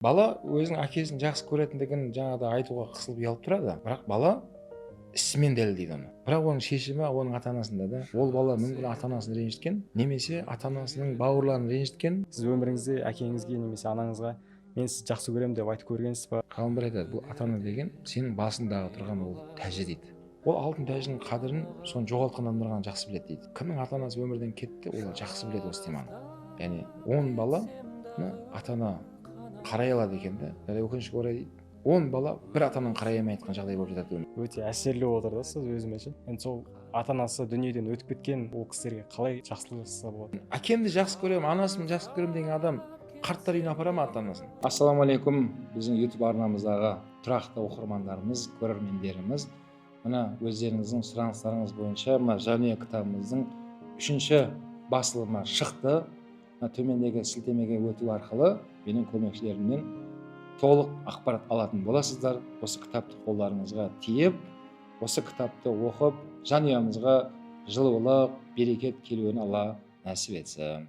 Бала өзінің әкесін жақсы көретіндігін жаңағыда айтуға қысылып ұялып тұрады, бірақ бала ісімен дәлелдейді оны. Бірақ оның шешімі оның ата-анасында да. Ол бала мүмкін ата-анасын ренжіткен, немесе ата-анасының бауырларын ренжіткен. Сіз өміріңізде әкеңізге немесе анаңызға мен сізді жақсы көремін деп айтып көргенсіз ба? Ғалымдар айтады, бұл ата-ана деген сенің басындағы тұрған ол тәжі дейді. Ол алтын тәжінің қадірін соны жоғалтқан адамдар ғана жақсы біледі дейді. Кімнің ата-анасы өмірден кетті, ол жақсы біледі осы теманы. Яғни 10 баланы ата-ана қарай алады екен да. Өкінішке орай дейді, 10 бала бір ата-ананың қарай алмай жатқан жағдай болып жатады. Өте әсерлі отыр да сіз өзіме. Енді сол ата-анасы дүниеден өтіп кеткен ол кісілерге қалай жақсылық жасаса болады? Әкемді жақсы көремін, анасын жақсы көремін деген адам қарттар үйіне апара ма ата-анасын? Ассалаумағалейкум, біздің YouTube арнамыздағы тұрақты оқырмандарымыз, көрермендеріміз. Мына өздеріңіздің сұраныстарыңыз бойынша жанұя кітабымыздың 3-ші басылымы шықты. Төмендегі сілтемеге өту арқылы менің көмекшілерімнен толық ақпарат алатын боласыздар. Осы кітапты қолдарыңызға тиіп, осы кітапты оқып, жанұямызға жылылық, берекет келуін Алла нәсіп етсін.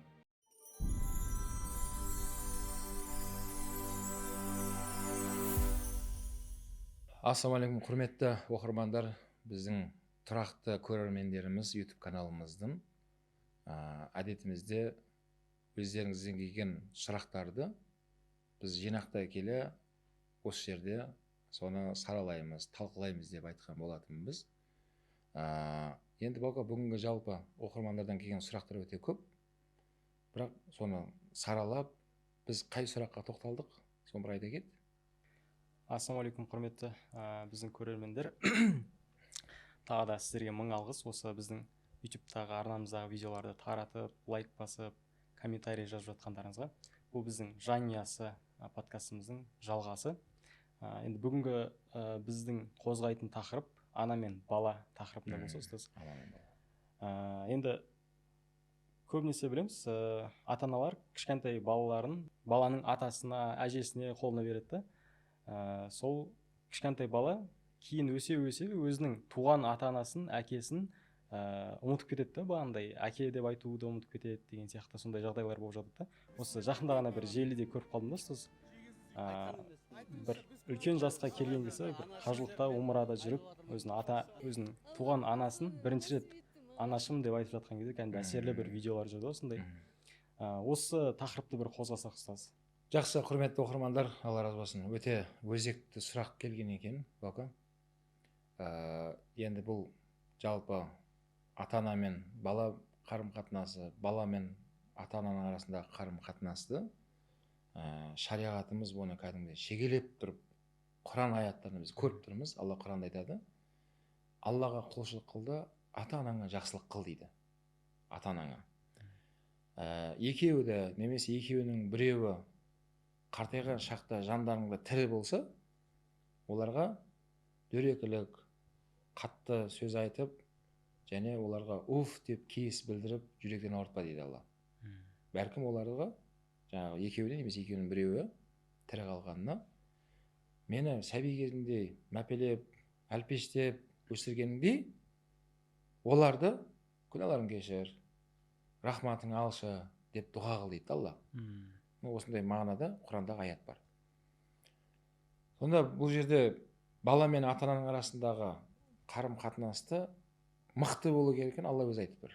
Ассалаумағалейкум, құрметті оқырмандар, біздің тұрақты көрермендеріміз YouTube каналымыздың әдетімізде өздеріңізден келген сұрақтарды біз жинақтай келе осы жерде соны саралаймыз, талқылаймыз деп айтқан болатынбыз. Енді бүгінгі жалпы оқырмандардан келген сұрақтар өте көп, бірақ соны саралап біз қай сұраққа тоқталдық, соны бір айта кет. Ассалаумағалейкум, құрметті біздің көрермендер. Тағы да сіздерге мың алғыс. Осы біздің YouTube-тағы арнамыздағы видеоларды таратып, лайк басып, комментарий жазып жатқандарыңызға. Бұл біздің жанұясы подкастымыздың жалғасы. Енді бүгінгі біздің қозғайтын тақырып ана мен бала тақырыбында болса ұстаз. Енді көбінесе білеміз, ата-аналар кішкентай баланың атасына, әжесіне қолына береді. Сол кішкентай бала кейін өсе өзінің туған ата-анасын, әкесін ұмытып кетеді, бағандай әке деп айтуды ұмытып кетеді деген сияқты сондай жағдайлар болып жатады. Осы жақында ғана бір желіде көріп қалдым да ұстаз. Бір үлкен жасқа келген кісі бір қажылықта, умрада жүріп, өзінің туған анасын бірінші рет анашым деп айтып жатқан кезде кәдімгі әсерлі бір видеолар жүрді осындай. Осы тақырыпты бір қозғасақ ұстаз. Жақсы, құрметті оқырмандар, Алла разы болсын. Өте өзекті сұрақ келген екен, бака. Енді бұл жалпы ата-ана мен бала қарым-қатынасы, бала мен ата-ананың арасындағы қарым-қатынасты шариғатымыз оны кәдімгі шегелеп тұрып, Құран аяттарını біз көріп тұрмыз. Алла Құранда айтады, Аллаға құлшылық қылды, ата-анаңа жақсылық қыл дейді. Ата-анаңа. Екеуі де, немесе екеуінің біреуі қартайған шақта жандарында тірі болса, оларға дөрекілік, қатты сөз айтып, және оларға уф деп кейіс білдіріп, жүректен ауыртпа дейді Алла. Бәлкім оларға жаңағы екеуіне немесе екеуінің біреуі тірі қалғанына мені сәби кезінде мәпелеп, әлпештеп өсіргеніңдей оларды күнәларың кешір, рахматың алшы деп дұға қыл дейді Алла. Осындай мағынада Құрандағы аят бар. Сонда бұл жерде бала мен ата-ананың арасындағы қарым-қатынасты мықты болу керек екенін Алла өзі айтып тұр.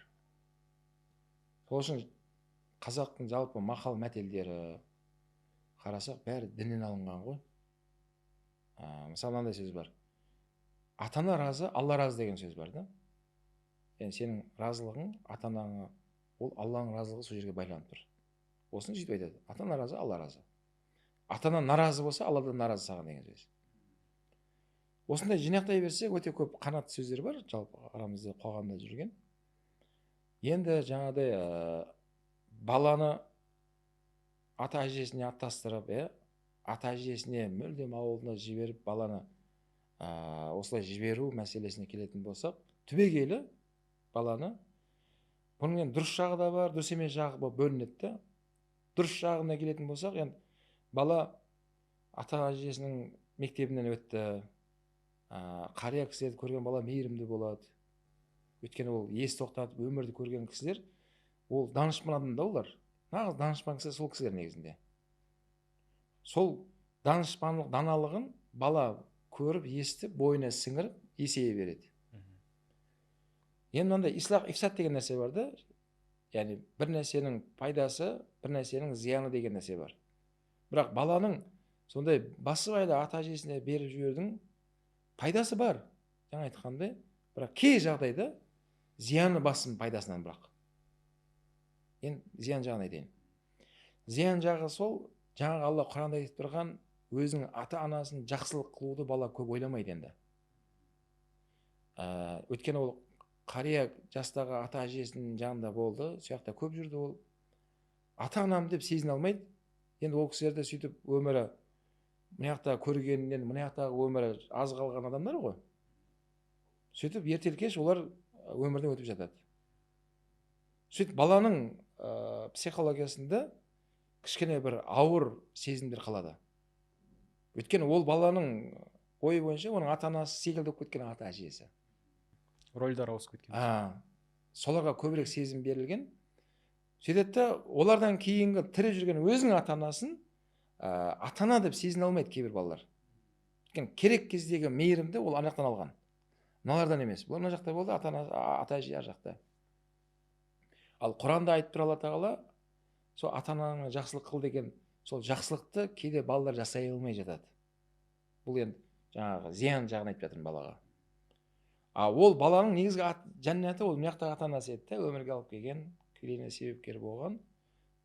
Сол үшін қазақтың жалпы мақал мәтелдері қарасақ бәрі діннен алынған ғой. Мысалы мынандай сөз бар. Ата-ана разы, Алла разы деген сөз бар да. Yani сенің разылығың ата-анаңа, ол Алланың разылығы сол жерге байланып тұр. Осыны сөйтіп айтады. Ата-ана разы, Алла разы. Ата-ана наразы болса, Алла да наразы саған деген сөз. Осындай жинақтай берсек, өте көп қанат сөздер бар, жалпы арамызда қоғамда жүрген. Енді жаңағыдай баланы ата-әжесіне аттастырып, ата-әжесіне мүлдем ауылына жіберіп, баланы осылай жіберу мәселесіне келетін болсақ, түбегейлі баланы бұның дұрыс жағы да бар, дұрыс емес жағы болып бөлінеді. Дұрыс жағына келетін болсақ, енді бала ата-әжесінің мектебінен өтті, қария кісілерді көрген бала мейірімді болады. Өйткені ол ес тоқтатып өмірді көрген кісілер, ол данышпан адам да олар. Нағыз данышпан кісілер сол кісілер негізінде. сол данышпандық даналығын бала көріп естіп бойына сіңіріп есейе береді. Енді мынандай ислах ифсат деген нәрсе бар да, яғни бір нәрсенің пайдасы, бір нәрсенің зияны деген нәрсе бар. Бірақ баланың сондай басыбайлы ата әжесіне беріп жіберудің пайдасы бар, жаңа айтқандай, бірақ кей жағдайда зияны басым пайдасынан. Бірақ енді зиян жағын айтайын. Зиян жағы сол, жаңағы алла Құранда айтып тұрған, өзінің ата анасын жақсылық қылуды бала көп ойламайды енді. Өйткені ол қария жастағы ата әжесінің жанында болды, сол жақта көп жүрді ол. Ата анам деп сезіне алмайды. Енді ол кісілерді сөйтіп өмірі мына жақта көргенінен мына жақтағы өмірі аз қалған адамдар ғой. Сөйтіп ертелі кеш олар өмірден өтіп жатады. Сөйтіп баланың психологиясында кішкене бір ауыр сезімдер қалады. Өйткені ол баланың ойы бойынша оның ата анасы секілді болып кеткен ата әжесі. Рөлдер ауысып кеткен. Соларға көбірек сезім берілген. Сөйтеді, олардан кейінгі тірі жүрген өзінің ата анасын ата ана деп сезіне алмайды кейбір балалар. Өйткені керек кездегі мейірімді ол ана жақтан алған. Мыналардан емес. Бұл мына жақта болды, ата әже ар жақта. Ал Құранда айтып тұр Алла тағала, сол ата анаңа жақсылық қыл деген, сол жақсылықты кейде балалар жасай алмай жатады. Бұл енді жаңағы зиян жағын айтып жатырмын балаға. Ол баланың негізгі жәннаты ол мына жақтағы ата анасы еді, өмірге алып келген, келуіне себепкер болған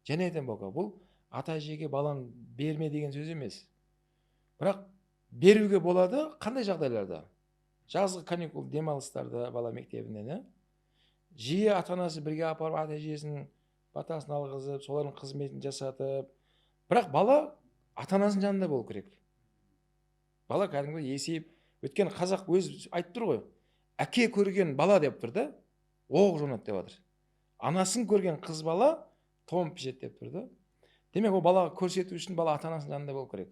жәннатен болған. Бұл ата әжеге баланы берме деген сөз емес. Бірақ беруге болады қандай жағдайларда? Жазғы каникул демалыстарда бала мектебінен, жиі ата анасы бірге апарып ата әжесінің батасын алғызып, солардың қызметін жасатып. Бірақ бала ата анасының жанында болу керек. Бала кәдімгі есейіп, өткен қазақ өз айтып тұр ғой, әке көрген бала деп тұр да, оқ жонады деп жатыр. Анасын көрген қыз бала том пішеді деп тұр да. Демек, ол балаға көрсету үшін бала ата анасының жанында болу керек.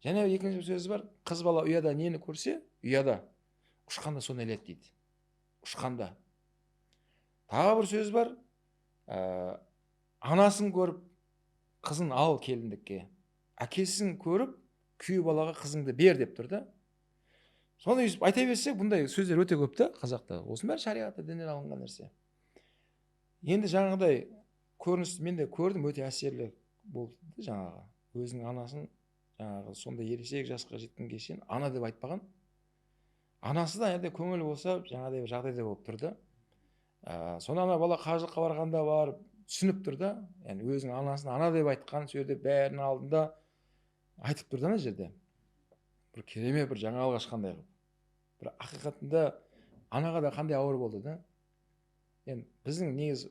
Және екінші сөз бар, қыз бала ұяда нені көрсе, ұяда ұшқанда соны іледі дейді. Ұшқанда. Тағы бір сөз бар, анасын көріп қызын ал келіндікке, әкесін көріп күйеу балаға қызыңды бер деп тұр да. Соны айта берсек, бұндай сөздер өте көп та қазақта. Осының бәрі шариғатта діннен алынған нәрсе. Енді жаңағыдай көрініс мен де көрдім, өте әсерлі болды жаңағы. Өзінің анасын жаңағы сондай ересек жасқа жеткенге шейін ана деп айтпаған. Анасы да енді көңіл болса жаңағыдай бір жағдайда болып тұрды. Сонда ана бала қажылыққа барғанда барып түсініп тұрды. Yani өзінің анасын ана деп айтқан сөзді бәрінің алдында айтып тұрды ана жерде. Бір керемет бір жаңалық ашқандай қылып. Бір ақиқатында анаға да қандай ауыр болды да. Yani біздің негіз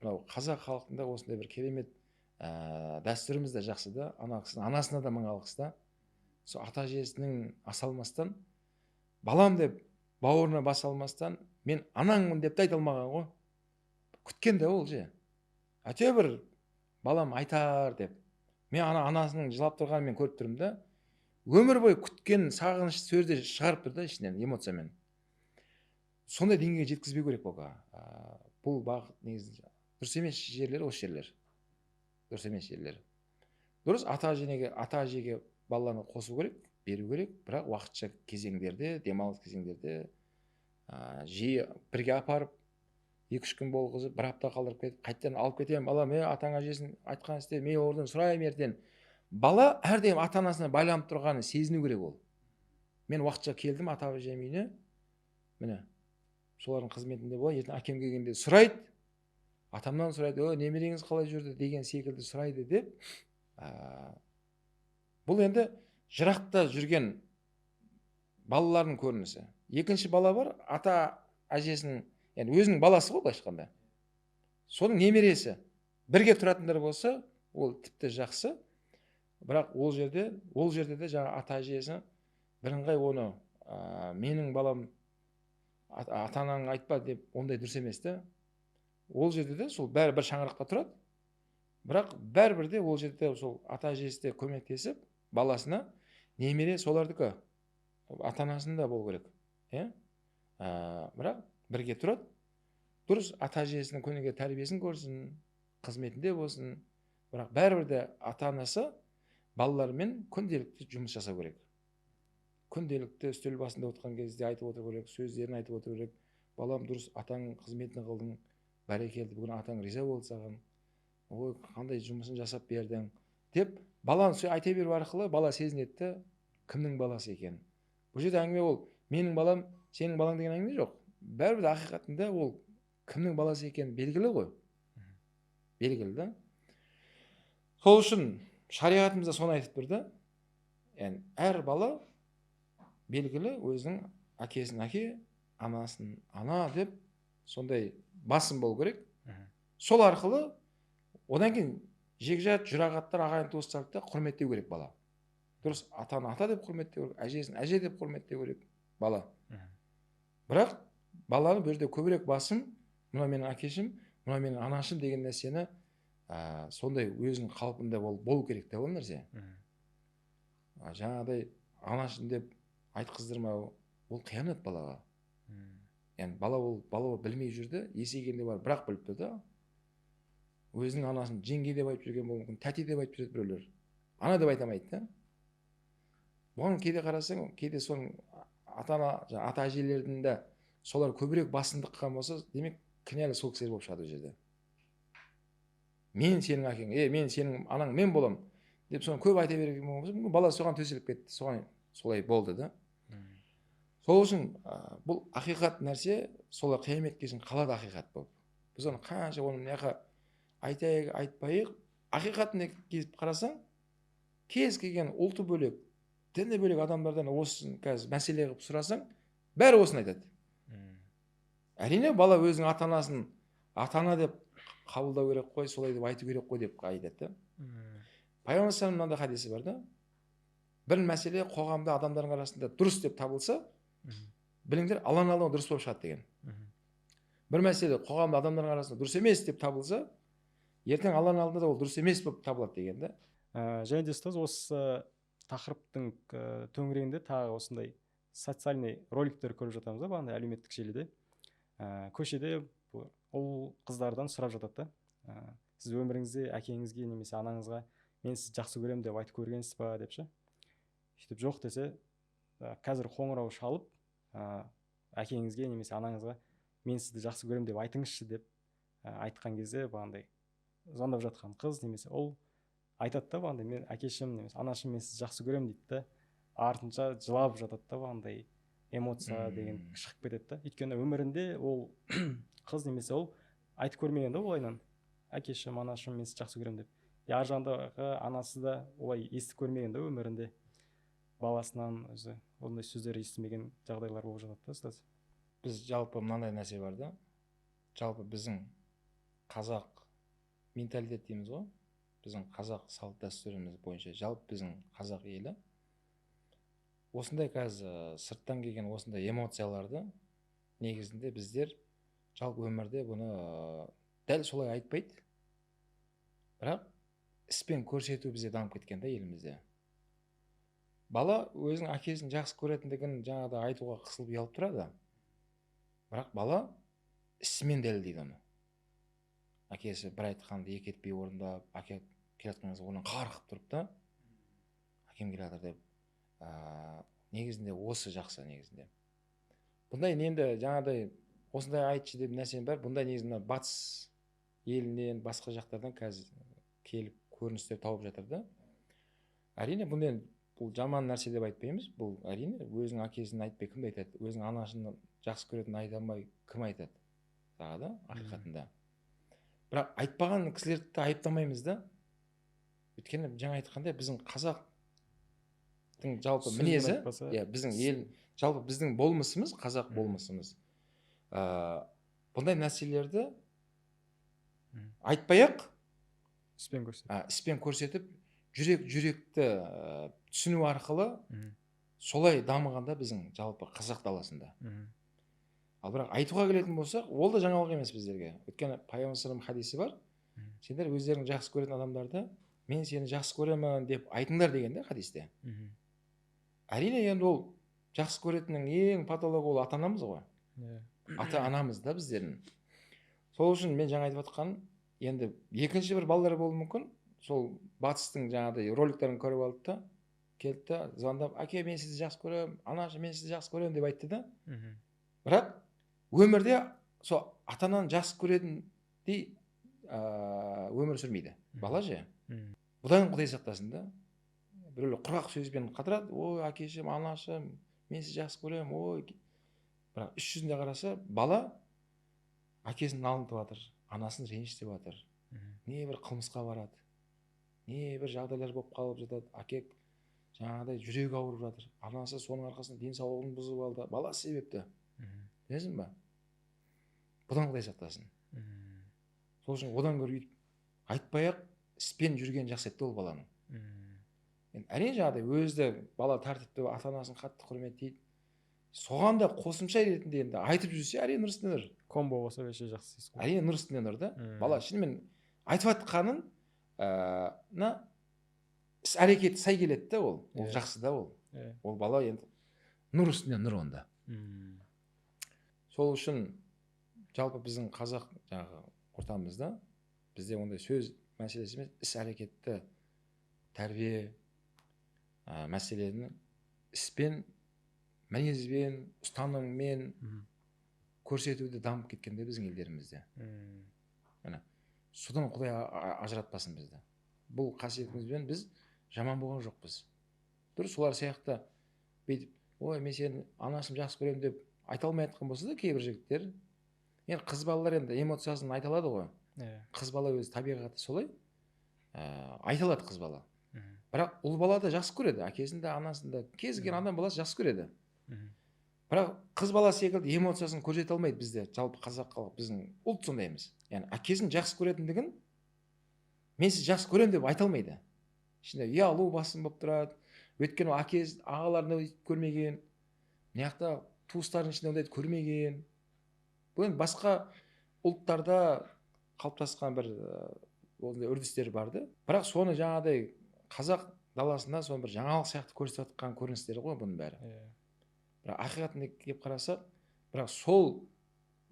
мынау қазақ халқында осындай бір керемет дәстүріміз де жақсы да, анасына да мың алғыс да. Сол ата әжесінің аса алмастан, балам деп бауырына баса алмастан, мен анаңмын деп те айта алмаған ғой. Күткен де ол же. Әйтеуір балам айтар деп. Мен анасының жылап тұрғанын мен көріп тұрмын да. Өмір бойы күткен сағыныш сөзді шығарып тұр да ішінен, эмоциямен. Сондай деңгейге жеткізбеу керек болға. Бұл бағыт негізінде дұрыс емес жерлер осы жерлер. Дұрыс емес жерлер. Дұрыс ата әжеге баланы қосу керек, беру керек, бірақ уақытша кезеңдерде, демалыс кезеңдерде жиі бірге апарып, 2-3 күн болғызып, бір апта қалдырып кетіп, қайтадан алып кетемін, балам, атаң әжесін айтқан істе, мен ордан сұраймын ертең. Бала әрдайым ата анасына байланып тұрғанын сезіну керек ол. Мен уақытша келдім ата әжем үйіне, міне, солардың қызметінде болады, ертең әкем келгенде сұрайды, атамнан сұрайды, немереңіз қалай жүрді деген секілді сұрайды деп. Бұл енді жырақта жүрген балалардың көрінісі. Екінші бала бар, ата әжесінің, yani өзінің баласы ғой былайша айтқанда. Соның немересі. Бірге тұратындар болса, ол тіпті жақсы. Бірақ ол жерде де жаңа ата әжесі бірыңғай оны менің балам ата анаң айтпа деп ондай дұрыс емес те. Ол жерде де сол бәрі бір шаңырақта тұрады. Бірақ бәрібір де ол жерде сол ата әжесі де көмектесіп, баласына немере солардікі ата анасында болу керек. Бірақ бірге тұрады. Дұрыс ата әжесінің көңілге тәрбиесін көрсін, қызметінде болсын. Бірақ бәрібір де ата анасы балалармен күнделікті жұмыс жасау керек. Күнделікті үстел басында отырған кезде айтып отыру керек, сөздерін айтып отыру керек. Балам, дұрыс, атаң қызметін қылдың, бәрекелді, бүгін атаң риза болды саған. Ой, қандай жұмысын жасап бердің деп баланы айта беру арқылы бала сезінеді кімнің баласы екенін. Бұл жерде әңгіме ол менің балам, сенің балаң деген әңгіме жоқ. Бәрібір де ақиқатында ол кімнің баласы екені белгілі ғой. Белгілі да. Сол үшін шариғатымызда соны айтып тұр да. Яғни әр бала белгілі өзінің әкесін әке, анасын ана деп сондай басым болу керек. Сол арқылы одан кейін жекжат жұрағаттар ағайын туыстарды құрметтеу керек бала. Дұрыс, атаны ата деп құрметтеу керек, әжесін әже деп құрметтеу керек бала. Бірақ баланы бұл жерде көбірек басым, мына менің әкешім, мына менің анашым деген нәрсені сондай өзінің қалпында болу керек те ол нәрсе. Жаңағыдай анашым деп айтқыздырмау, ол қиянат балаға. Яғни бала ол білмей жүрді, есейгенде бар, бірақ біліпті да. Өзінің анасын жеңге деп айтып жүрген болуы мүмкін, тәте деп айтып жүреді біреулер. Ана деп айтамайды да. Бұған кейде қарасаң, кейде соның ата әжелердің де солар көбірек басымдық қылған болса, демек кінәлі сол кісілер болып шығады ол жерде. Мен сенің әкең, мен сенің анаң, мен болам деп соны көп айта берген болса, бала соған төселіп кетті, солай болды да. Сол үшін бұл ақиқат нәрсе, солай қияметке шейін қалады ақиқат болып. Біз оны қанша оның неға айтайық, айтпайық, ақиқатына келіп қарасаң, кез келген ұлты бөлек, діні бөлек адамдардан осы қазір мәселе қылып сұрасаң, бәрі осыны айтады. Әрине бала өзінің ата-анасын ата-ана деп қабылдау керек қой, солай деп айту керек қой деп айтады. Пайғамбар саллаллаху мынандай хадисі бар да. Бір мәселе қоғамда адамдардың арасында дұрыс деп табылса, біліңдер, Алланың алдында дұрыс болып шығады деген. Бір мәселе қоғамда адамдардың арасында дұрыс емес деп табылса, ертең Алланың алдында да ол дұрыс емес болып табылады деген да. Және де ұстаз, осы тақырыптың төңірегінде тағы осындай социальный роликтер көріп жатамыз да, бағана әлеуметтік желіде. Көшеде ұл қыздардан сұрап жатады да. Сіз өміріңізде әкеңізге немесе анаңызға мен сізді жақсы көремін деп айтып көргенсіз ба деп ше. Сөйтіп жоқ десе, қазір қоңырау шалып, әкеңізге немесе анаңызға мен сізді жақсы көремін деп айтыңызшы деп айтқан кезде бағандай звондап жатқан қыз немесе ұл айтады да, бағандай мен әкешім немесе анашым мен сізді жақсы көремін дейді да, артынша жылап жатады да, бағандай эмоция деген шығып кетеді да. Өйткені өмірінде ол қыз немесе ол айтып көрмеген да олайынан әкешім анашым мен сізді жақсы көремін деп. Ар жағындағы анасы да олай естіп көрмеген да өмірінде, баласынан өзі ондай сөздер естімеген жағдайлар болып жатады да ұстаз. Біз жалпы мынандай нәрсе бар да, жалпы біздің қазақ менталитет дейміз ғой, біздің қазақ салт дәстүріміз бойынша жалпы біздің қазақ елі осындай қазір сырттан келген осындай эмоцияларды негізінде біздер жалпы өмірде бұны дәл солай айтпайды, бірақ іспен көрсету бізде дамып кеткен да елімізде. Бала өзінің әкесін жақсы көретіндігін жаңағыда айтуға қысылып ұялып тұрады, бірақ бала ісімен дәлелдейді оны. Әкесі бір айтқанды екі етпей орындап, әке келатқан кезде орнынан қарқып тұрып та, әкем келе жатыр деп, негізінде осы жақсы негізінде. Бұндай енді жаңағыдай осындай айтшы деп нәрсен бар, бұндай негізінде батыс елінен, басқа жақтардан қазір келіп көріністер тауып жатыр да. Әрине бұл жаман нәрсе деп айтпаймыз, бұл әрине өзінің әкесін айтпай кім айтады, өзінің анашын жақсы көретін айта алмай кім айтады тағы да ақиқатында. Бірақ айтпаған кісілерді айыптамаймыз да. Өйткені жаңа айтқандай біздің қазақтың жалпы мінезі, біздің ел, жалпы біздің болмысымыз, қазақ болмысымыз. Бұндай нәрселерді айтпай-ақ іспен көрсетіп, жүректі түсіну арқылы солай дамығанда біздің жалпы қазақ даласында. Ал бірақ айтуға келетін болсақ, ол да жаңалық емес біздерге. Өйткені Пайғамбар саллаллаху хадисі бар. Сендер өздерің жақсы көретін адамдарды мен сені жақсы көремін деп айтыңдар деген де хадисте. Әрине енді ол жақсы көретіннің ең патологы ол ата-анамыз ғой. Ата-анамыз да біздердің. Сол үшін мен жаңа айтып отқан, енді екінші бір балалар болуы мүмкін. сол батыстың жаңағыдай роликтерін көріп алды да келді да звондап, әке мен сізді жақсы көремін, анашы мен сізді жақсы көремін деп айтты да. Бірақ өмірде сол ата ананы жақсы көретіндей өмір сүрмейді бала же. Бұдан Құдай сақтасын да. Біреулер құрғақ сөзбен қатырады, ой әкешім, анашым, мен сізді жақсы көремін, ой. Бірақ іс жүзінде қараса, бала әкесін алынтып жатыр, анасын ренжітіп жатыр, не бір қылмысқа барады, не бір жағдайлар болып қалып жатады, әке жаңағыдай жүрегі ауырып жатыр, анасы соның арқасында денсаулығын бұзып алды, бала себепті. Білесің ба? Бұдан Құдай сақтасын. Сол үшін одан гөрі айтпай-ақ іспен жүрген жақсы еді ол баланың. Әрине жаңағыдай өзі бала тәртіпті, ата анасын қатты құрметтейді. Соған да қосымша ретінде енді айтып жүрсе, әрине нұр үстіне нұр. Комбо болса вообще жақсы дейсіз ғой. Әрине нұр үстіне нұр да. Бала шынымен айтып жатқанын іс әрекеті сай келеді да ол. Ол жақсы да ол. Ол бала енді нұр үстіне нұр онда. Сол үшін жалпы біздің қазақ жаңағы ортамызда бізде ондай сөз мәселесі емес, іс әрекетті тәрбие мәселені іспен, мінезбен, ұстаныммен көрсетуді дамып кеткенде біздің елдерімізде. Содан Құдай ажыратпасын бізді. Бұл қасиетімізбен біз жаман болған жоқпыз. Дұрыс, солар сияқты бүйтіп, ой мен сені анашым жақсы көремін деп айта алмай жатқан болса да кейбір жігіттер, енді қыз балалар енді эмоциясын айта алады ғой. Қыз бала өзі табиғаты солай, айта алады қыз бала. Бірақ ұл бала да жақсы көреді, әкесін де анасын да, кез келген адам баласы жақсы көреді. Бірақ қыз бала секілді эмоциясын көрсете алмайды бізде, жалпы қазақ халық, біздің ұлт сондаймыз. Яғни әкесін жақсы көретіндігін мен сізді жақсы көремін деп айта алмайды. Ішінде ұялу басым болып тұрады. Өйткені әкесі ағаларын өйтіп көрмеген, мына жақта туыстардың ішінде ондайды көрмеген. Бұл енді басқа ұлттарда қалыптасқан бір осындай үрдістер барды. Бірақ соны жаңағыдай қазақ даласында соны бір жаңалық сияқты көрсетіп жатқан көріністері ғой бұның бәрі. Бірақ ақиқатына келіп қарасақ, бірақ сол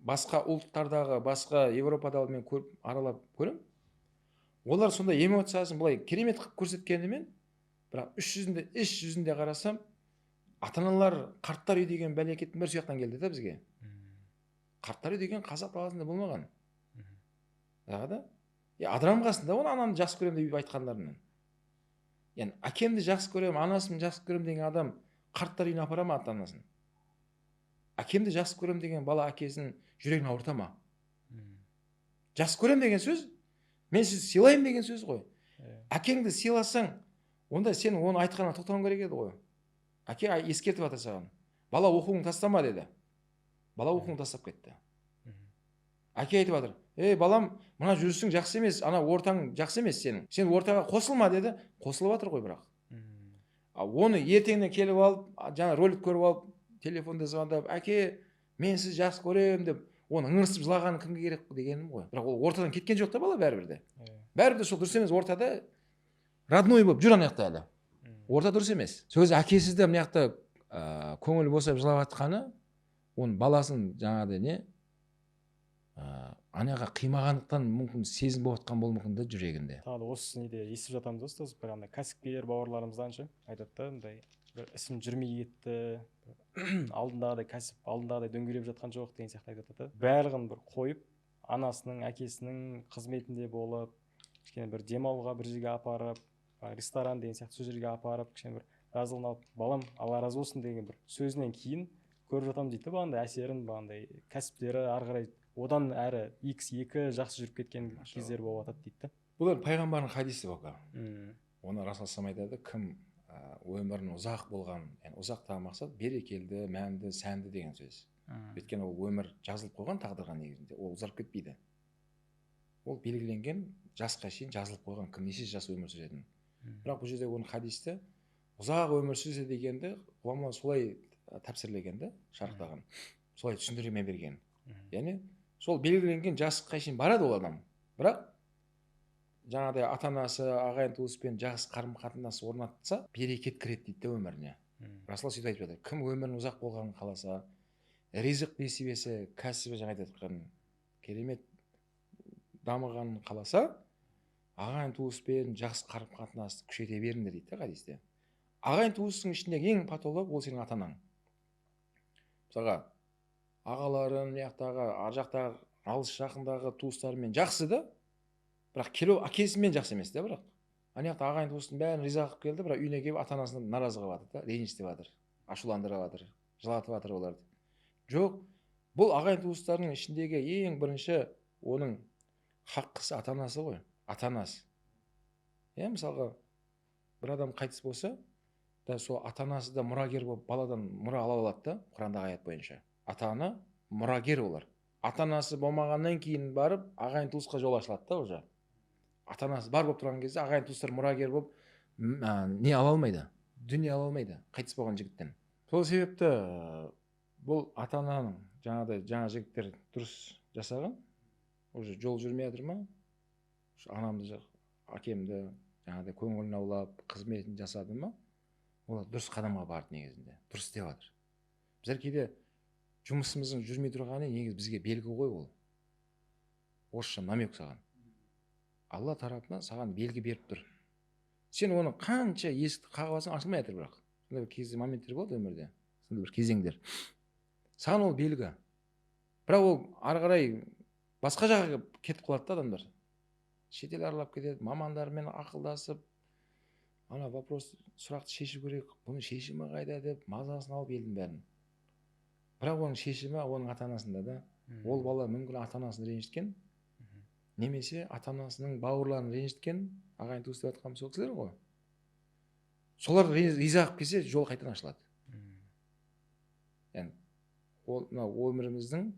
басқа ұлттардағы, басқа Европадағы мен аралап көрем. Олар сондай эмоциясын былай керемет қылып көрсеткенімен, бірақ іс жүзінде қарасам, ата-аналар қарттар үй деген бәлекеттің бір сияқтан келді да бізге. Қарттар үй деген қазақ даласында болмаған. Адырам қасында оны анамды жақсы көремін деп айтқандарынан. Яғни әкемді жақсы көремін, анасымды жақсы көремін деген адам қарттар үйіне апара ма ата-анасын? Әкемді жақсы көремін деген бала әкесінің жүрегін ауырта ма? Жақсы көремін деген сөз, мен сізді сыйлаймын деген сөз ғой. Әкеңді сыйласаң, онда сен оны айтқанына тоқтауың керек еді ғой. Әке ескертіп жатыр саған. Бала оқуыңды тастама деді. Бала оқуыңды тастап кетті. Әке айтып жатыр, балам, мына жүрісің жақсы емес, ана ортаң жақсы емес сенің. Сен ортаға қосылма деді. Қосылып жатыр ғой бірақ. Оны ертеңнен келіп алып, жаңа ролик көріп алып, телефонда звондап, әке, мен сізді жақсы көремін деп, оны ыңырсып жылағаны кімге керек дегенім ғой. Бірақ ол ортадан кеткен жоқ та бала бәрібір де. Бәрібір де сол дұрыс емес, ортада родной болып жүр ана жақта әлі. Орта дұрыс емес. Сөзі әкесіз де мына жақта көңіл босап жылап жатқаны, оның баласын жаңағыдай не анаға қимағандықтан мүмкін сезім болып жатқан болуы мүмкін да жүрегінде. Тағы осы неде естіп жатамыз да ұстаз, бір андай кәсіпкер бауырларымыздан ше айтады да, мындай бір ісім жүрмей кетті, алдындағыдай кәсіп, алдындағыдай дөңгелеп жатқан жоқ деген сияқты айтады да. Барлығын бір қойып, анасының, әкесінің қызметінде болып, кішкене бір демалуға бір жерге апарып, ресторан деген сияқты сол жерге апарып, кішкене бір разылығын алып, балам, Алла разы болсын деген бір сөзінен кейін көріп жатамын дейді да, бағандай әсерін, бағандай кәсіптері ары қарай одан әрі X2 жақсы жүріп кеткен кездер болып жатады дейді да. Бұл енді пайғамбардың хадисі бока. Оны Расул айтады, кім өмірінің ұзақ болған, яғни ұзақтағы мақсат берекелді, мәнді, сәнді деген сөз. Өйткені ол өмір жазылып қойған тағдырға негізінде, ол ұзарып кетпейді. Ол белгіленген жасқа шейін жазылып қойған, кім неше жас өмір сүретін. Бірақ бұл жерде оның хадисті ұзақ өмір сүрсе дегенді ғұлама солай тәпсірлеген, шарықтаған, солай түсіндірме берген. Яғни сол белгіленген жасқа шейін барады ол адам. Бірақ жаңағыдай ата-анасы, ағайын туыспен жақсы қарым-қатынас орнатса, берекет кіреді дейді өміріне. Расул сөйтіп айтып жатыр, кім өмірінің ұзақ болғанын қаласа, ризық несібесі, кәсібі жаңа айтып жатқан керемет дамығанын қаласа, ағайын туыспен жақсы қарым қатынасты күшейте беріңдер дейді да хадисте. Ағайын туыстың ішіндегі ең патолог ол сенің ата анаң. Мысалға ағаларың, ар жақтағы алыс жақындағы туыстарымен жақсы да, бірақ келу әкесімен жақсы емес та, бірақ ана жақта ағайын туыстың бәрін риза қылып келді, бірақ үйіне келіп ата анасын наразы қылып жатыр да, ренжітіп жатыр, ашуландырып жатыр, жылатып жатыр оларды. Жоқ, бұл ағайын туыстардың ішіндегі ең бірінші оның хаққысы ата анасы ғой, ата анасы. Мысалға бір адам қайтыс болса, да сол ата анасы да мұрагер болып баладан мұра ала алады да, Құрандағы аят бойынша. Ата ана мұрагер олар. Ата анасы болмағаннан кейін барып ағайын туысқа жол ашылады да уже. Ата анасы бар болып тұрған кезде ағайын туыстар мұрагер болып не ала алмайды, дүние ала алмайды қайтыс болған жігіттен. Сол себепті бұл ата ананың жаңа жігіттер дұрыс жасаған, уже жол жүрмей жатыр ма, анамды, әкемді көңілін аулап қызметін жасады ма, олар дұрыс қадамға барды негізінде, дұрыс істеп жатыр. Біздер кейде жұмысымыздың жүрмей тұрғаны негізі бізге белгі ғой, ол орысша намек саған. Алла тарапынан саған белгі беріп тұр. Сен оны қанша есікті қағып алсаң ашылмай жатыр, бірақ сондай бір моменттер болады өмірде, сондай бір кезеңдер. Саған ол белгі. Бірақ ол ары қарай басқа жаққа кетіп қалады да адамдар. Шетел аралап кетеді, мамандармен ақылдасып, ана вопрос, сұрақты шешу керек, бұның шешімі қайда деп мазасын алып елдің бәрін. Бірақ оның шешімі оның ата анасында да. Ол бала мүмкін ата анасын ренжіткен, немесе ата анасының бауырларын ренжіткен, ағайын туыс деп жатқан сол кісілер ғой. Солар риза қылып келсе, жол қайтадан ашылады. Яғни ол өміріміздің,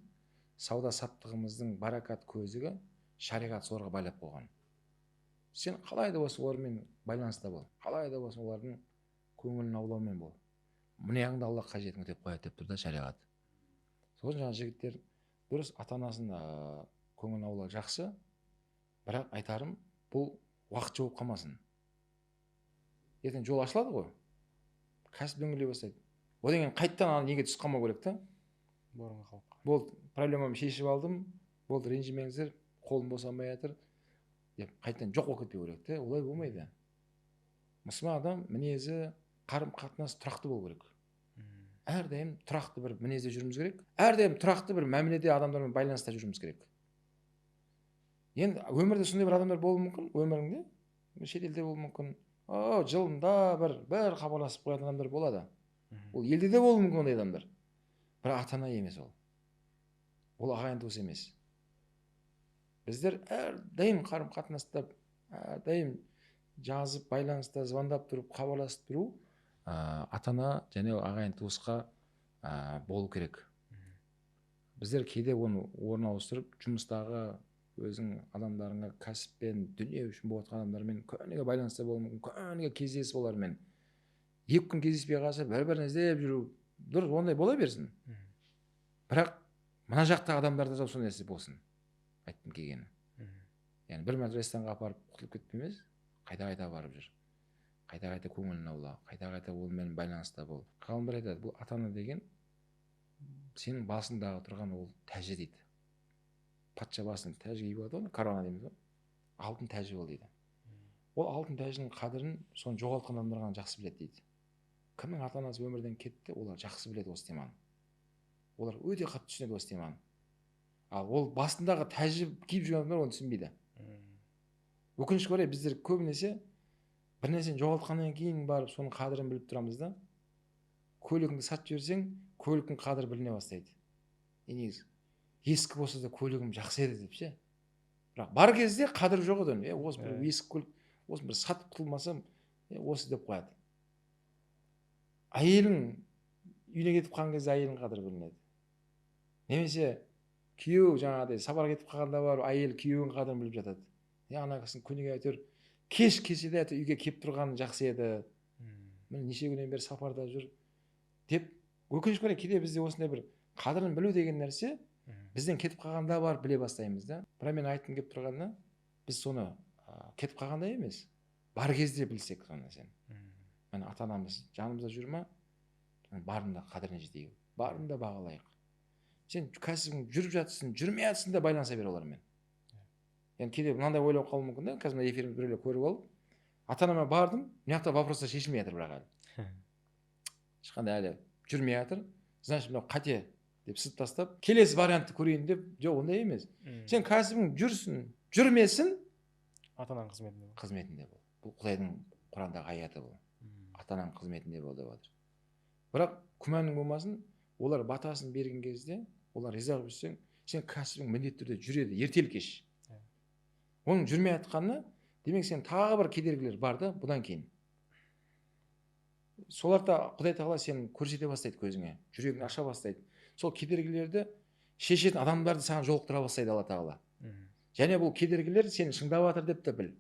сауда саттығымыздың баракат көзігі шариғат соларға байлап қойған. Сен қалай да болсын олармен байланыста бол, қалай да болсын олардың көңілін аулаумен бол. Мұнияңды Алла қажетін өтеп қояды деп тұр да шариғат. Сосын жаңа жігіттер дұрыс ата анасын көңілін аулау жақсы, бірақ айтарым, бұл уақыт жауып қалмасын. Ертең жол ашылады ғой, кәсіп дөңгелей бастайды. Одан кейін қайттан неге түсіп қалмау керек та? Болды, проблемамды шешіп алдым, болды, ренжімеңіздер, қолым босанбай жатыр деп қайттан жоқ болып кетпеу керек те. Олай болмайды. Мұсылман адам мінезі, қарым қатынасы тұрақты болу керек. Әрдайым тұрақты бір мінезде жүріміз керек. Әрдайым тұрақты бір мәміледе адамдармен байланыста жүріміз керек. Енді өмірде сондай бір адамдар болуы мүмкін, өміріңде, шетелде болуы мүмкін. Жылында бір хабарласып қоятын адамдар болады. Ол елде де болуы мүмкін ондай адамдар. Бірақ ата ана емес ол. Ол ағайын туыс емес. Біздер әрдайым қарым қатынаста, әрдайым жазып, байланыста, звондап тұрып, хабарласып тұру ата ана және ағайын туысқа болу керек. Біздер кейде оны орын ауыстырып, жұмыстағы өзің адамдарыңа кәсіппен, дүние үшін болып жатқан адамдармен күніге байланыста болу мүмкін, күніге кездесіп олармен. 2 күн кездеспей қалса, бір-бірін іздеп жүру, дұрыс, ондай бола берсін. Бірақ мына жақтағы адамдарда да сондай нәрсе болсын. Айттым келгені. Яғни бір ресторанға апарып құтылып кетпемес, қайта-қайта барып жүр. Қайта-қайта көңілін аула, қайта-қайта онымен байланыста бол. Ғалымдар айтады, бұл ата ана деген сенің басыңдағы тұрған ол тәжі дейді. Патша басының тәжі киіп алады ғой, корона дейміз ғой. Алтын тәжі ол дейді. Ол алтын тәжінің қадірін соны жоғалтқан адамдар ғана жақсы біледі дейді. Кімнің ата анасы өмірден кетті, олар жақсы біледі осы теманы. Олар өте қатты түсінеді осы теманы. Ал ол басындағы тәжі киіп жүрген адамдар оны түсінбейді. Өкінішке орай біздер көбінесе бір нәрсені жоғалтқаннан кейін барып соның қадірін біліп тұрамыз да. Көлігіңді сатып жіберсең, көліктің қадірі біліне бастайды. Негізі ескі болса да көлігім жақсы еді деп ше. Бірақ бар кезде қадір жоқ еді. Осы бір ескі көлік, осы бір сатып құтылмасам, осы деп қояды. Әйелің үйіне кетіп қалған кезде әйелдің қадірі білінеді. Немесе күйеу жаңағыдай сапарға кетіп қалғанда бар, әйел күйеуінің қадірін біліп жатады. Ана кісінің күніге әйтеуір кеш келсе де үйге келіп тұрғаны жақсы еді. Міне неше күннен бері сапарда жүр деп, өкінішке орай кейде бізде осындай бір қадірін білу деген нәрсе бізден кетіп қалғанда бар біле бастаймыз да. Бірақ мен айтқым келіп тұрғаны, біз соны кетіп қалғанда емес, бар кезде білсек соны сен. Міне ата анамыз жанымызда жүр ма, барында қадіріне жетейік, барында бағалайық. Сен кәсібің жүріп жатсың, жүрмей жатсың да байланыса бер олармен. енді кейде мынандай ойлап қалуы мүмкін да, қазір мына эфирімізді біреулер көріп алып, ата анама бардым, мына жақта вопростар шешілмей жатыр бірақ әлі ешқандай әлі жүрмей жатыр, значит мынау қате деп сызып тастап келесі вариантты көрейін деп, жоқ ондай емес. Сен кәсібің жүрсін жүрмесін ата ананың қызметінде қызметінде бол. Бұл Құдайдың Құрандағы аяты бұл. Ата ананың қызметінде бол деп жатыр. Бірақ күмәнің болмасын, олар батасын берген кезде, олар риза болып жүрсең, сен кәсібің міндетті түрде жүреді, ертелі кеш. Оның жүрмей жатқаны, демек сен тағы бір кедергілер бар да, бұдан кейін. Соларда Құдай тағала сені көрсете бастайды көзіңе, жүрегіңді аша бастайды. Сол кедергілерді шешетін адамдарды саған жолықтыра бастайды Алла тағала. Және бұл кедергілер сені шыңдап жатыр деп те біл.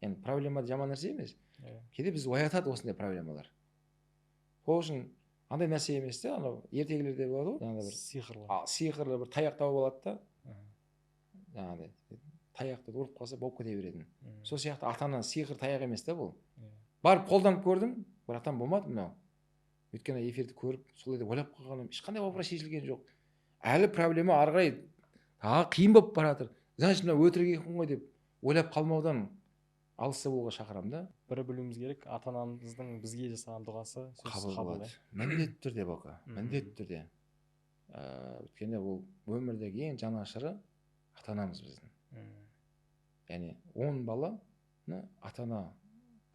Енді проблема жаман нәрсе емес. Кейде біз оятады осындай проблемалар. Ол үшін андай нәрсе емес те, анау ертегілерде болады ғой, жаңағыдай бір сиқырлы бір таяқ тауып алады да, жаңағыдай таяқты ұрып қалса болып кете беретін. Сол сияқты ата-ана сиқыр таяқ емес те бұл. Барып қолданып көрдім, бірақтан болмады мынау. Өйткені эфирді көріп, солай деп ойлап қалғаным, ешқандай вопрос шешілген жоқ. Әлі проблема ары қарай тағы қиын болып бара жатыр. Значит, мына өтірік екен ғой деп ойлап қалмаудан алыста болуға шақырамын да. Бір білуіміз керек, ата-анамыздың бізге жасаған дұғасы сөзсіз қабыл болады. Міндетті түрде боқа, міндетті түрде. Өйткені ол өмірдегі ең жанашыры ата-анамыз біздің. Яғни 10 баланы ата-ана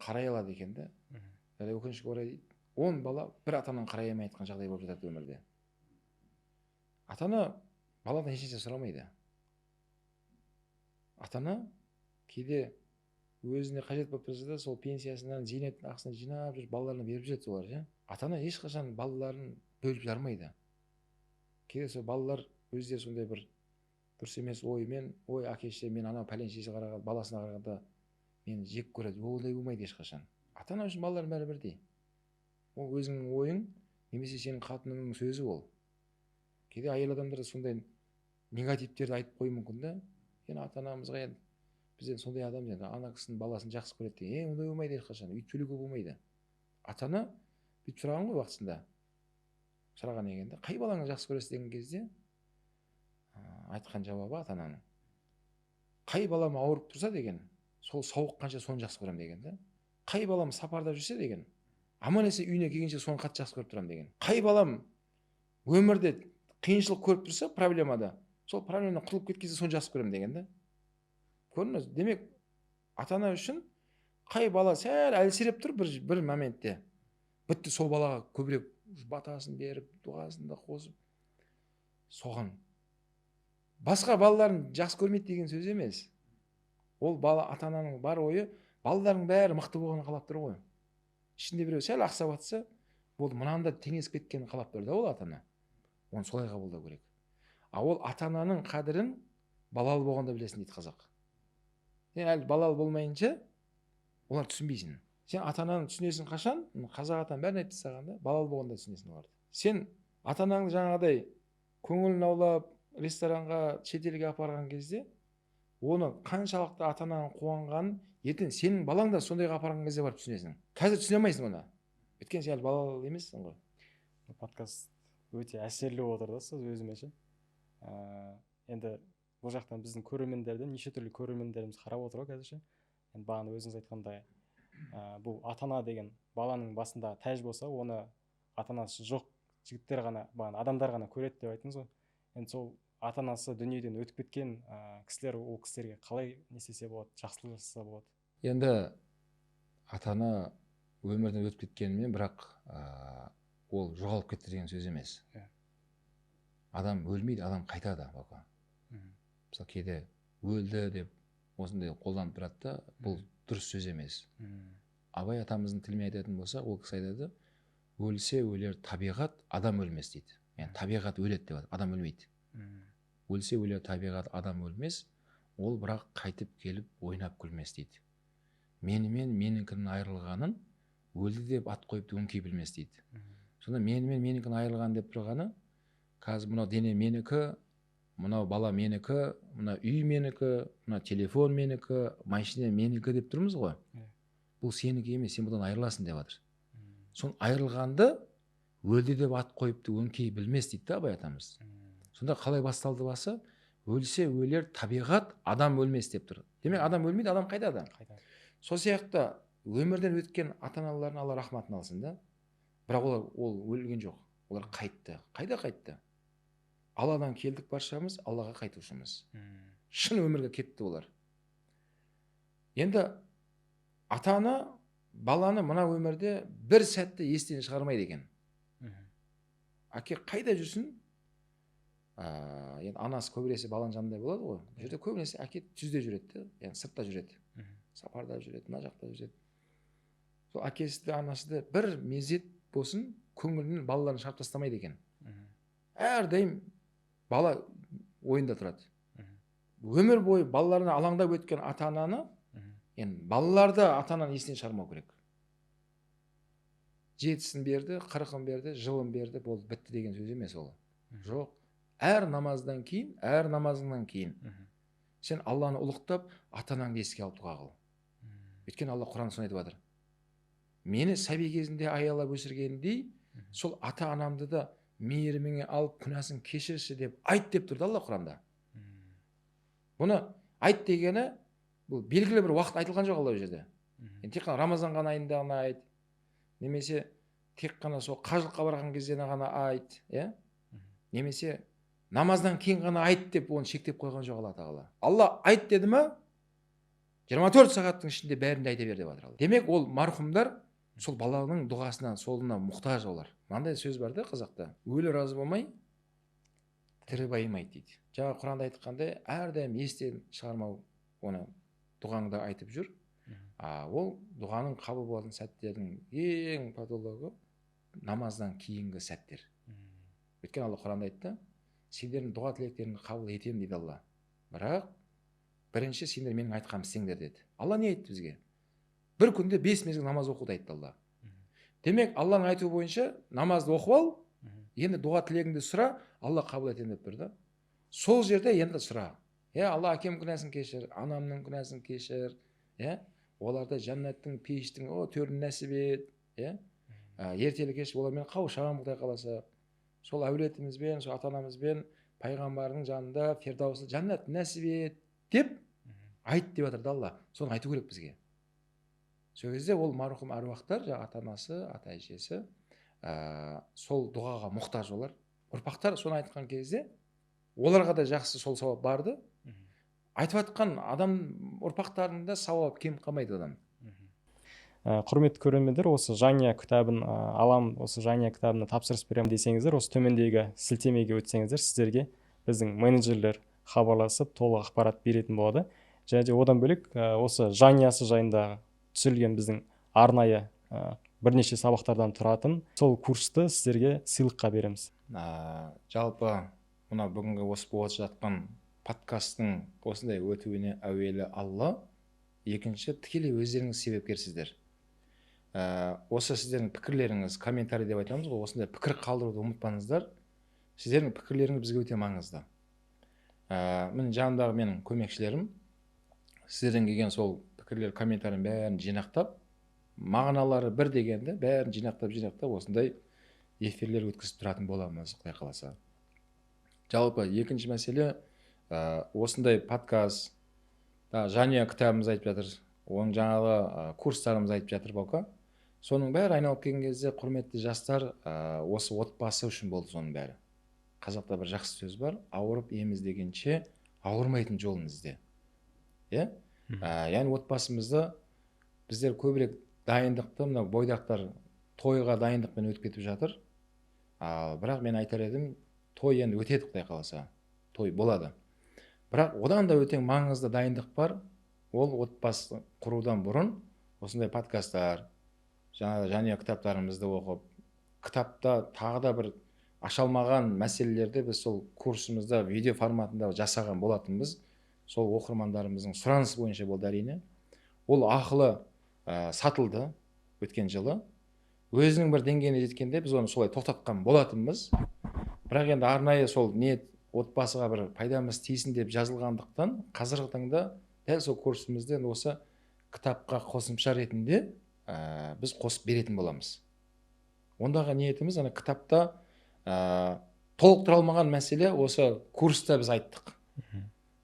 қарай алады екен да. Өкінішке орай 10 бала бір ата-анадан қарай алмай жатқан жағдай болып жатады өмірде. Ата-ана баладан ешнәрсе сұрамайды. Ата-ана кейде өзіне қажет болып тұрса да, сол пенсиясынан зейнеттің ақысын жинап жүріп балаларына беріп жүреді солар, ше. Ата-ана ешқашан балаларын бөліп жармайды. Кейде сол балалар өздері сондай бір дұрыс емес оймен, ой әкеше мен анау пәленшесі қараған баласына қарағанда мені жек көреді, ондай болмайды ешқашан. Ата-ана үшін балалардың бәрі бірдей. Ол өзіңнің ойың немесе сенің қатыныңның сөзі ол. Кейде әйел адамдар сондай негативтерді айтып қою мүмкін да. Енді ата-анамызға енді бізден сондай адам енді ана кісінің баласын жақсы көреді деген, ондай болмайды ешқашан. Өйтіп сөйлеуге болмайды. Ата-ана бүйтіп сұраған ғой уақытысында. Сұраған егенде, қай балаңды жақсы көресіз деген кезде айтқан жауабы ата-ананың. Қай балам ауырып тұрса деген, сол сауыққанша соны жақсы көремін деген да. Қай балам сапарда жүрсе деген, аман есен үйіне келгенше соны қатты жақсы көріп тұрамын деген. Қай балам өмірде қиыншылық көріп тұрса проблемада, сол проблемадан құтылып кеткенше соны жақсы көремін деген да. Көрдіңіз? Демек, ата-ана үшін қай бала сәл әлсіреп тұр бір моментте, бітті сол балаға көбірек батасын беріп, дұғасын да қосып, соған. Басқа балаларын жақсы көрмейді деген сөз емес. Ол бала ата-ананың бар ойы, балалардың бәрі мықты болғанын қалап тұр ғой. Ішінде біреу сәл ақсап жатса, болды мынанда теңесіп кеткенін қалап тұр да ол ата-ана. Оны солай қабылдау керек. А ол ата-ананың қадірін балалы болғанда білесің дейді қазақ. Сен әлі балалы болмайынша олар түсінбейсің. Сен ата-ананы түсінесің қашан? Қазақ атаның бәрін айтып тастаған да, балалы болғанда түсінесің оларды. Сен ата-анаңды жаңағыдай көңілін аулап, ресторанға, шетелге апарған кезде, оны қаншалықты ата-ананың қуанғанын ертең сенің балаң да сондайға апарған кезде барып түсінесің. Қазір түсіне алмайсың оны. Өйткені сен әлі балалы емессің ғой. Подкаст өте әсерлі отыр да, сіз өзіме ше. Енді бұл жақтан біздің көрермендерден неше түрлі көрермендеріміз қарап отыр ғой қазір ше. Енді бағана өзіңіз айтқандай, бұл ата-ана деген баланың басында тәж болса, оны ата-анасы жоқ жігіттер ғана, бағана адамдар ғана көреді деп айттыңыз ғой. Енді сол ата-анасы дүниеден өтіп кеткен кісілер, ол кісілерге қалай не істесе болады, жақсылық жасаса болады? Енді ата-ана өмірден өтіп кеткенімен, бірақ ол жоғалып кетті деген сөз емес. Адам өлмейді, адам қайтады. Мысалы кейде өлді деп осындай қолданып тұрады да, бұл дұрыс сөз емес. Абай атамыздың тілімен айтатын болса, ол кісі айтады, өлсе өлер табиғат, адам өлмес дейді. Yani табиғат өледі деп, адам өлмейді. Өлсе өлер табиғат, адам өлмес, ол бірақ қайтып келіп ойнап күлмес дейді. Менімен менікінің айырылғанын өлді деп ат қойып өңкей білмес дейді. Сонда менімен менікінің айырылған деп тұрғаны, қазір мынау дене менікі, мынау бала менікі, мынау үй менікі, мынау телефон менікі, машина менікі деп тұрмыз ғой. Бұл сенікі емес, сен бұдан айырыласың деп жатыр. Сон айырылғанды өлді деп ат қойыпты өңкей білмес дейді Абай атамыз. Сонда қалай басталды басы? өлсе өлер табиғат, адам өлмес деп тұр. Демек адам өлмейді, адам қайда? Сол сияқты өмірден өткен ата аналарын Алла рахматын алсын да. Бірақ ол өлген жоқ. Олар қайтты. Қайда қайтты? Алладан келдік баршамыз, Аллаға қайтушымыз. Шын өмірге кетті олар. Енді ата ана баланы мына өмірде бір сәтті естен шығармайды екен. Әке қайда жүрсін? Енді анасы көбіресе баланың жанында болады ғой. Бұл жерде көбінесе әке түзде жүреді, яғни сыртта жүреді. Сапарда жүреді, мына жақта жүреді. Сол әкесі де анасы да бір мезет болсын көңілін балаларын шығарып тастамайды екен. Әрдайым бала ойында тұрады. Өмір бойы балаларына алаңдап өткен ата ананы, енді балаларды ата ананы есінен шығармау керек. 7-сін берді, 40-ын берді, жылын берді, болды, бітті деген сөз емес ол. Жоқ. Әр намаздан кейін сен Алланы ұлықтап, ата анаңды еске алып дұға қыл. Өйткені Алла Құран соны айтып жатыр. Мені сәби кезінде аялап өсіргендей, сол ата анамды да мейіріміңе алып күнәсін кешірші деп айт деп тұрды Алла Құранда. Бұны айт дегені бұл белгілі бір уақыт айтылған жоқ Алла жерде. Тек қана Рамазан айында ғана айт, немесе тек қана сол қажылыққа барған кезде ғана айт, немесе намаздан кейін ғана айт деп оны шектеп қойған жоқ Алла Тағала. Алла айт деді ма, 24 сағаттың ішінде бәрінде айта бер деп жатыр. Демек ол марқұмдар сол баланың дұғасына, солына мұқтаж олар. Мынандай сөз бар да қазақта: өлі разы болмай, тірі байымайды дейді. Жаңа Құранда айтқандай, әрдайым естен шығармау, оны дұғаңда айтып жүр. Ол дұғаның қабыл болатын сәттердің ең патологы намаздан кейінгі сәттер. Өйткені Алла Құранда айтты: сендердің дұға тілектеріңді қабыл етемін дейді Алла. Бірақ бірінші сендер менің айтқанымды істеңдер деді. Алла не айтты бізге? Бір күнде 5 мезгіл намаз оқуды айтты Алла. Демек Алланың айтуы бойынша намазды оқып ал, енді дұға тілегіңді сұра, Алла қабыл етемін деп тұр да. Сол жерде енді сұра. Алла әкем күнәсін кешір, анамның күнәсін кешір, оларды жәннаттың пейіштің төрін нәсіп ет, ертелі кеш олармен қауышамын Құдай қаласа. Сол әулетімізбен, сол ата анамызбен пайғамбардың жанында фирдаусы жәннат нәсіп ет деп айт деп жатыр Алла. Соны айту керек бізге. Сол кезде ол марқұм әруақтар, ата анасы, ата әжесі, сол дұғаға мұқтаж олар. Ұрпақтар соны айтқан кезде оларға да жақсы сол сауап барды. Айтып жатқан адам ұрпақтарында сауап кем қалмайды адам. Құрметті көрермендер, осы жанұя кітабын алам, осы жанұя кітабына тапсырыс беремін десеңіздер, осы төмендегі сілтемеге өтсеңіздер, сіздерге біздің менеджерлер хабарласып толық ақпарат беретін болады. Және де одан бөлек осы жанұясы жайында түсірілген біздің арнайы бірнеше сабақтардан тұратын сол курсты сіздерге сыйлыққа береміз. Жалпы мына бүгінгі осы болып жатқан подкасттың осындай өтуіне әуелі Алла, екінші тікелей өздеріңіз себепкерсіздер. Осы сіздердің пікірлеріңіз, комментарий деп айтамыз ғой, осындай пікір қалдыруды ұмытпаңыздар. Сіздердің пікірлеріңіз бізге өте маңызды. Міне жанымдағы менің көмекшілерім сіздерден келген сол пікірлер, комментарийдің бәрін жинақтап, мағыналары бір дегенді бәрін жинақтап осындай эфирлер өткізіп тұратын боламыз, Құдай қаласа. Жалпы екінші мәселе, осындай подкаст, жанұя кітабымыз айтып жатыр, оның жаңағы курстарымыз айтып жатыр баука. Соның бәрі айналып келген кезде құрметті жастар, осы отбасы үшін болды соның бәрі. Қазақта бір жақсы сөз бар: ауырып ем іздегенше ауырмайтын жолын ізде. Яғни отбасымызды біздер көбірек дайындықты, мына бойдақтар тойға дайындықпен өтіп кетіп жатыр. Бірақ мен айтар едім, той енді өтеді Құдай қаласа, той болады. Бірақ одан да өте маңызды дайындық бар. Ол отбасы құрудан бұрын осындай подкасттар, жанұя кітаптарымызды оқып, кітапта тағы да бір ашалмаған мәселелерді біз сол курсымызда видео форматында жасаған болатынбыз. Сол оқырмандарымыздың сұранысы бойынша болды әрине. Ол ақылы сатылды өткен жылы. Өзінің бір деңгейіне жеткенде біз оны солай тоқтатқан болатынбыз. Бірақ енді арнайы сол ниет отбасыға бір пайдамыз тиісін деп жазылғандықтан қазіргі таңда дәл сол курсымызды осы кітапқа қосымша ретінде біз қосып беретін боламыз. Ондағы ниетіміз кітапта толықтыра алмаған мәселе осы курста біз айттық.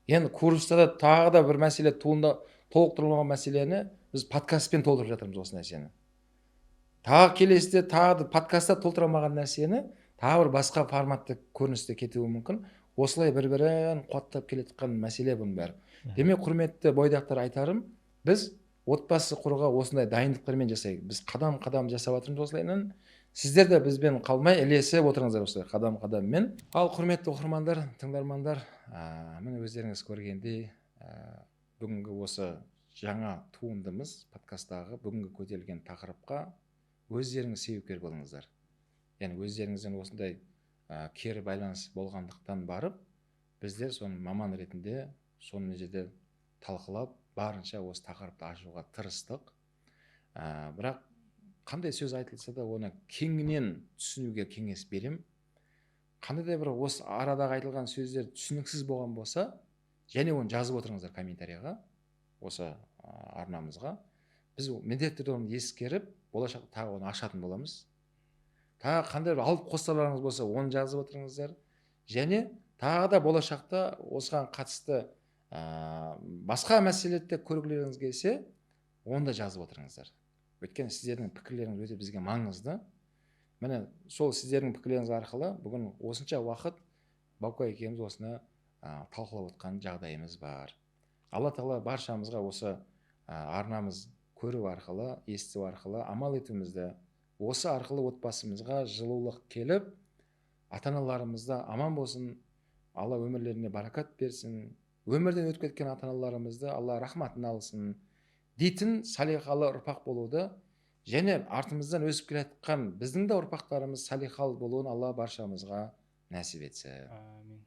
Енді курста да тағы да бір мәселе толықтырылмаған мәселені біз подкастпен толтырып жатырмыз осы нәрсені. Тағы келесіде тағы да подкастта толтыра нәрсені тағы бір басқа форматты көріністе кетуі мүмкін. Осылай бір-бірін қуаттап келе жатқан мәселе бұның бәрі. Демек, құрметті бойдақтар, айтарым, біз отбасы құруға осындай дайындықтармен жасайық. Біз қадам-қадам жасап жатырмыз осылайынан. Сіздер де бізбен қалмай ілесіп отырыңыздар осылай қадам-қадаммен. Ал құрметті оқырмандар, тыңдармандар, міне өздеріңіз көргендей, бүгінгі осы жаңа туындымыз подкасттағы бүгінгі көтерілген тақырыпқа өздеріңіз себепкер болыңыздар. Яғни өздеріңізден осындай кері байланыс болғандықтан барып, біздер соны маман ретінде соны мына жерде талқылап, барынша осы тақырыпты ашуға тырыстық. Бірақ қандай сөз айтылса да оны кеңінен түсінуге кеңес берем. Қандай да бір осы арадағы айтылған сөздер түсініксіз болған болса, және оны жазып отырыңыздар комментарияға, осы арнамызға. Біз міндетті түрде оны ескеріп, болашақта тағы оны ашатын боламыз. Тағы қандай бір алып қосарларыңыз болса, оны жазып отырыңыздар. Және тағы да болашақта осыған қатысты басқа мәселелерді көргілеріңіз келсе, оны да жазып отырыңыздар. Өйткені сіздердің пікірлеріңіз өте бізге маңызды. Міне сол сіздердің пікірлеріңіз арқылы бүгін осынша уақыт Баука екеуміз осыны талқылап отқан жағдайымыз бар. Алла тағала баршамызға осы арнамыз көру арқылы, есту арқылы амал етуімізді, осы арқылы отбасымызға жылулық келіп, ата-аналарымызда аман болсын, Алла өмірлеріне баракат берсін, өмірден өтіп кеткен ата-аналарымызды Алла рахматын алсын дейтін салиқалы ұрпақ болуды, және артымыздан өсіп келе жатқан біздің де ұрпақтарымыз салиқалы болуын Алла баршамызға нәсіп етсін. Амин.